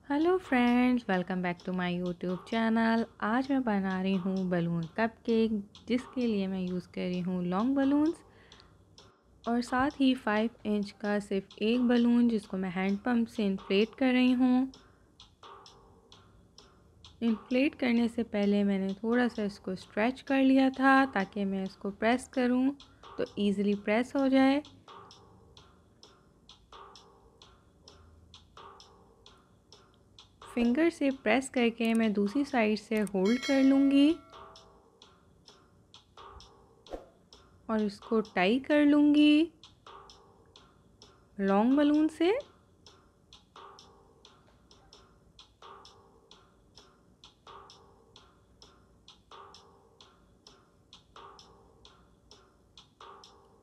Hello friends, welcome back to my YouTube channel. आज मैं बना रही हूँ बलून कपकेक, जिसके लिए मैं यूज़ कर रही हूँ लॉन्ग बलून्स और साथ ही 5 इंच का सिर्फ एक बलून, जिसको मैं हैंड पंप से इन्फ्लेट कर रही हूँ। इन्फ्लेट करने से पहले मैंने थोड़ा सा इसको स्ट्रेच कर लिया था ताकि मैं इसको प्रेस करूँ तो ईज़िली प्रेस हो जाए। फिंगर से प्रेस करके मैं दूसरी साइड से होल्ड कर लूँगी और इसको टाई कर लूँगी लॉन्ग बलून से।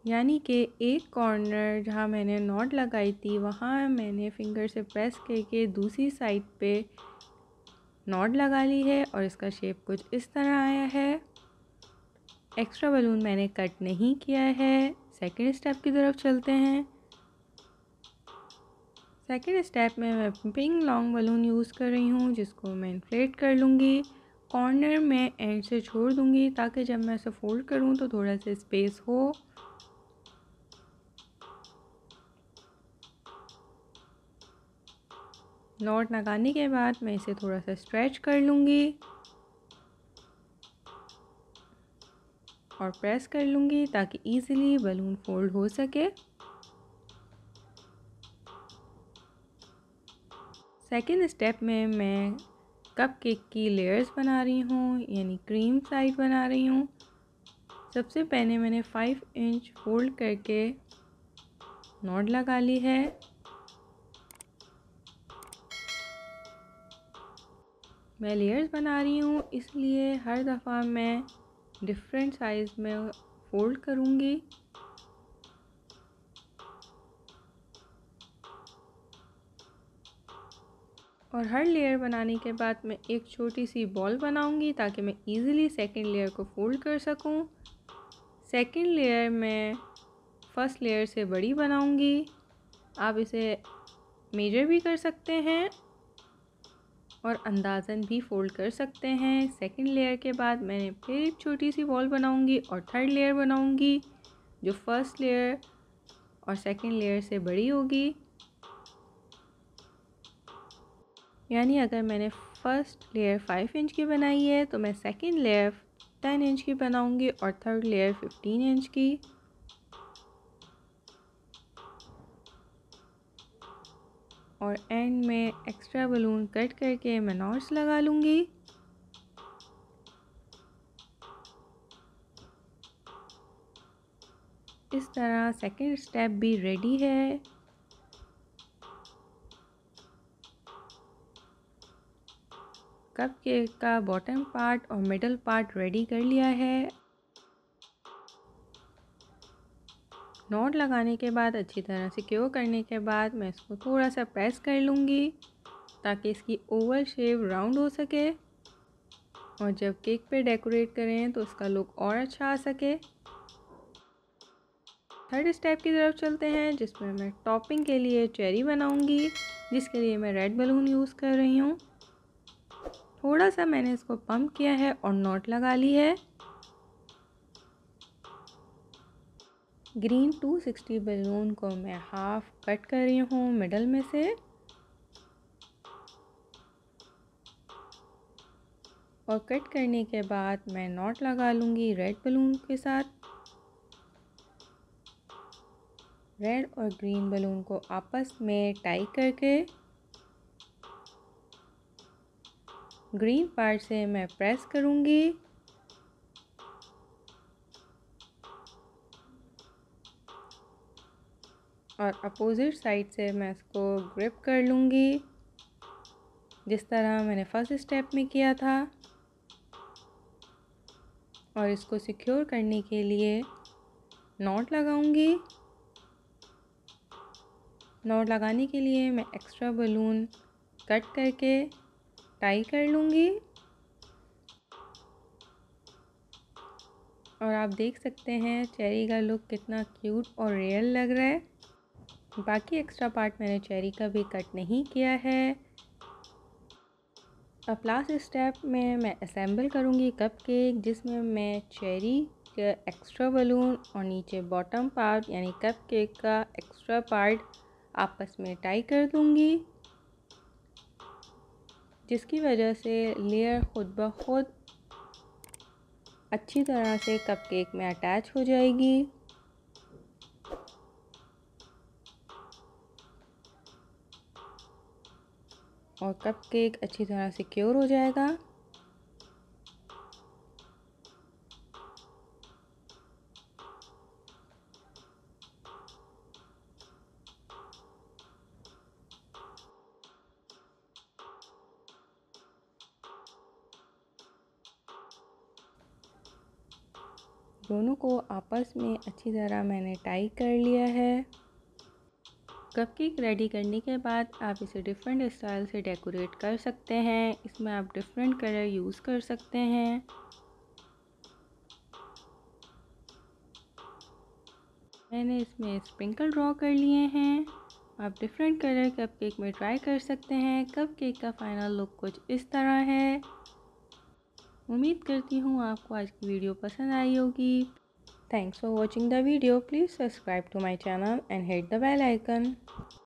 यानी कि एक कॉर्नर जहाँ मैंने नॉट लगाई थी वहाँ मैंने फिंगर से प्रेस करके दूसरी साइड पे नॉट लगा ली है और इसका शेप कुछ इस तरह आया है। एक्स्ट्रा बलून मैंने कट नहीं किया है। सेकंड स्टेप की तरफ चलते हैं। सेकंड स्टेप में मैं पिंक लॉन्ग बलून यूज़ कर रही हूँ, जिसको मैं इन्फ्लेट कर लूँगी। कॉर्नर में एंड से छोड़ दूँगी ताकि जब मैं इसे फोल्ड करूँ तो थोड़ा सा स्पेस हो। नॉट लगाने के बाद मैं इसे थोड़ा सा स्ट्रेच कर लूँगी और प्रेस कर लूँगी ताकि इजीली बलून फोल्ड हो सके। सेकंड स्टेप में मैं कपकेक की लेयर्स बना रही हूँ, यानी क्रीम साइड बना रही हूँ। सबसे पहले मैंने 5 इंच फोल्ड करके नॉट लगा ली है। मैं लेयर्स बना रही हूँ, इसलिए हर दफ़ा मैं डिफरेंट साइज़ में फोल्ड करूँगी। और हर लेयर बनाने के बाद मैं एक छोटी सी बॉल बनाऊंगी ताकि मैं इजीली सेकंड लेयर को फोल्ड कर सकूं। सेकंड लेयर मैं फर्स्ट लेयर से बड़ी बनाऊंगी। आप इसे मेजर भी कर सकते हैं और अंदाज़न भी फोल्ड कर सकते हैं। सेकंड लेयर के बाद मैंने फिर एक छोटी सी बॉल बनाऊंगी और थर्ड लेयर बनाऊंगी जो फर्स्ट लेयर और सेकंड लेयर से बड़ी होगी। यानी अगर मैंने फ़र्स्ट लेयर 5 इंच की बनाई है तो मैं सेकंड लेयर 10 इंच की बनाऊंगी और थर्ड लेयर 15 इंच की। और एंड में एक्स्ट्रा बलून कट करके मैं नॉट्स लगा लूँगी। इस तरह सेकंड स्टेप भी रेडी है। कपकेक का बॉटम पार्ट और मिडल पार्ट रेडी कर लिया है। नॉट लगाने के बाद अच्छी तरह सिक्योर करने के बाद मैं इसको थोड़ा सा प्रेस कर लूँगी ताकि इसकी ओवल शेप राउंड हो सके और जब केक पे डेकोरेट करें तो इसका लुक और अच्छा आ सके। थर्ड स्टेप की तरफ चलते हैं, जिसमें मैं टॉपिंग के लिए चेरी बनाऊंगी, जिसके लिए मैं रेड बलून यूज़ कर रही हूँ। थोड़ा सा मैंने इसको पंप किया है और नॉट लगा ली है। ग्रीन 260 बलून को मैं हाफ कट कर रही हूँ मिडल में से और कट करने के बाद मैं नॉट लगा लूँगी रेड बलून के साथ। रेड और ग्रीन बलून को आपस में टाई करके ग्रीन पार्ट से मैं प्रेस करूँगी और अपोजिट साइड से मैं इसको ग्रिप कर लूँगी, जिस तरह मैंने फर्स्ट स्टेप में किया था। और इसको सिक्योर करने के लिए नॉट लगाऊंगी। नॉट लगाने के लिए मैं एक्स्ट्रा बलून कट करके टाई कर लूँगी। और आप देख सकते हैं चेरी का लुक कितना क्यूट और रियल लग रहा है। बाकी एक्स्ट्रा पार्ट मैंने चेरी का भी कट नहीं किया है। अब लास्ट स्टेप में मैं असेंबल करूँगी कपकेक, जिसमें मैं चेरी का एक्स्ट्रा बलून और नीचे बॉटम पार्ट यानी कपकेक का एक्स्ट्रा पार्ट आपस में टाई कर दूँगी, जिसकी वजह से लेयर खुद ब खुद अच्छी तरह से कपकेक में अटैच हो जाएगी। और कपकेक अच्छी तरह से सिक्योर हो जाएगा। दोनों को आपस में अच्छी तरह मैंने टाई कर लिया है। कपकेक रेडी करने के बाद आप इसे डिफरेंट स्टाइल से डेकोरेट कर सकते हैं। इसमें आप डिफरेंट कलर यूज़ कर सकते हैं। मैंने इसमें स्प्रिंकल ड्रॉ कर लिए हैं। आप डिफरेंट कलर कपकेक में ट्राई कर सकते हैं। कपकेक का फाइनल लुक कुछ इस तरह है। उम्मीद करती हूँ आपको आज की वीडियो पसंद आई होगी। Thanks for watching the video. Please subscribe to my channel and hit the bell icon.